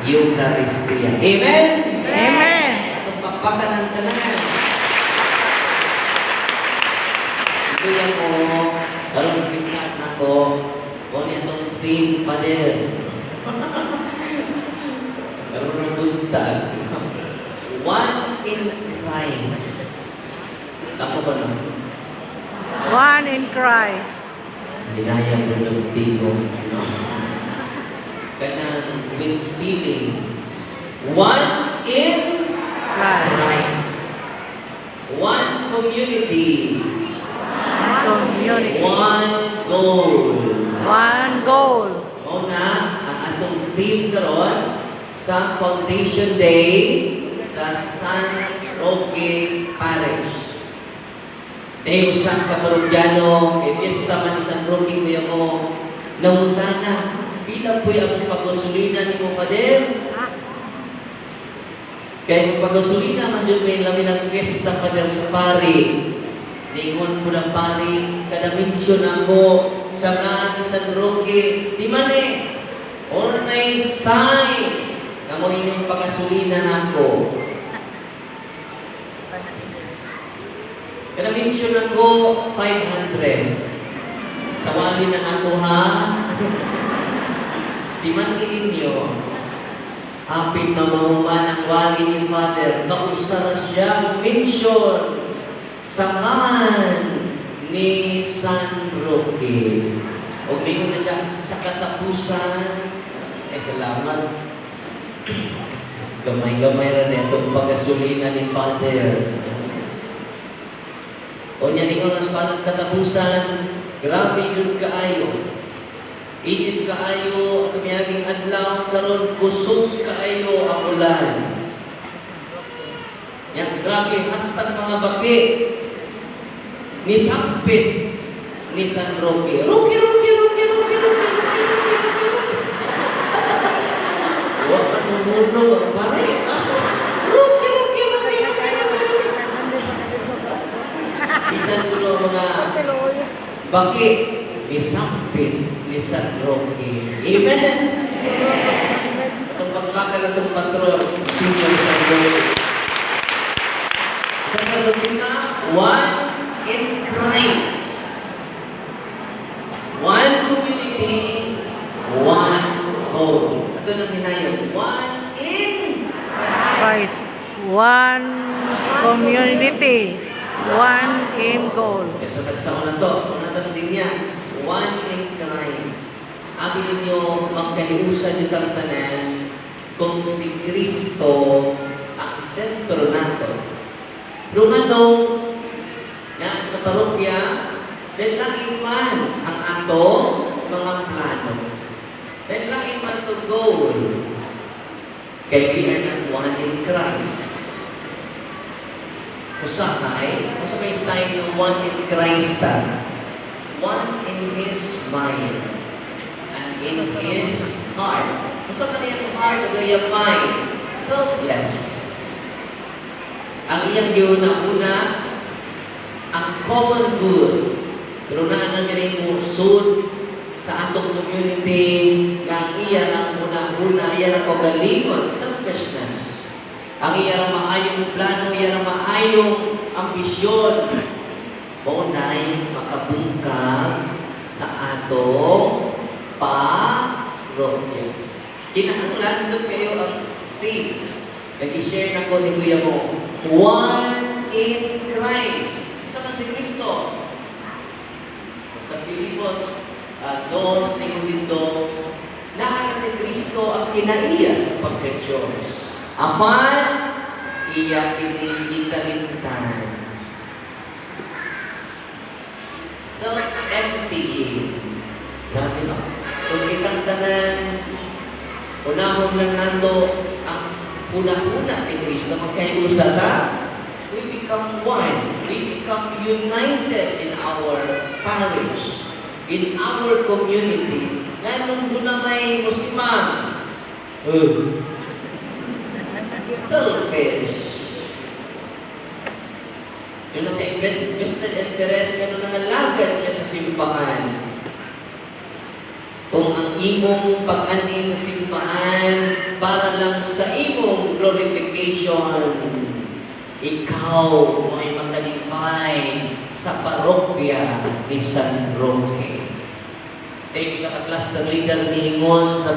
Eucharistia. Amen? Amen. Atong papakan ng tanan. Ito yan mo, karong pinat na ko, o niya itong theme, Father. Karong ng buntag. One in Christ. Ako ba na? One in Christ. Dinaya produktibo. Kanang with feelings. One in Christ. Christ. One community. Community. One goal. One goal. Una, ang atong team karon sa Foundation Day sa San Roque Parish. Dahil usang kaparudyano, fiesta man ni San Roque kuya mo, nautana, bilang po'y ang pagkasulina ni mo, Father. Kaya kung pagkasulina man dyan may lamin ng fiesta, Father, sa pari. Ningon po ng pari, kada mention ako sa nga ni San Roque, di man or nay sign, na mo inyong pagkasulina na ako. Kada mention ako, 500. Sawali na ako, ha? Di man ninyo, hapit na mahuman ang wali ni Father, kausara siya, mention sa man ni San Roque. O mingon na siya, sa katapusan, salamat. Gamay-gamay na itong pagkasulina ni Father. O niya ningon nas patas katapusan, grabe yun kaayo. Init kaayo at miyaging adlaw karon kusog kaayo ang ulan. Yang grabe hastag mga baki ni sampit ni San Roque. Roque. Wah, ano pare? Roque. Isan ko mga baki ni sampit ni San Roque. Amen? Itong pagkakal na itong patrol, senior San Roque. Sa kagabi na, one in Christ. One community, one goal. Ito na hinayon. One in Christ. One community. One in goal. Kaya sa tagsaon na to, unatas din niya, one in Christ. Abi ninyo, magkahiusan yung tartanan kung si Kristo ang sentro nato. Lumanong na sa parokya, dahil langin man ang ato mga plano. Dahil langin man to goal. Kaya we are not one in Christ. Usa may sign ng one in Christ. One in His mind and in His heart. Usa man yung heart o yung mind, selfless. Ang iyang giuna-una, ang common good. Pero naanan niya rin musod sa atong community na iya ang una-una, iya ang kagalingon, selfishness. Ang iya ang maayong plano, iya ang maayong ambisyon. Maunay makabungkag sa atong parokya. Kinahanglan doon kayo ang faith. Nag-share na ko ni Kuya mo. One in Christ. So kan si Kristo. Sa Filipos 2:9 dito, naanan ni Kristo ang kinaiya sa pagka-Diyos. Apan, iya kinilitalintan. Self-emptying. Grabe no? Kung kitang tanan, unahon lang nando ang una-una ni Kristo, magkaiusa ka, we become one. We become united in our parish, in our community. Ngayon doon na may musimang. Selfish. Yun na sa invested interest, gano'n na nalagad siya sa simbahan. Kung ang imong pag-ani sa simbahan, para lang sa imong glorification. Ikaw ay matalipay sa parokya ni San Roque. Tayo sa kaklas ng leader ni Hingon sa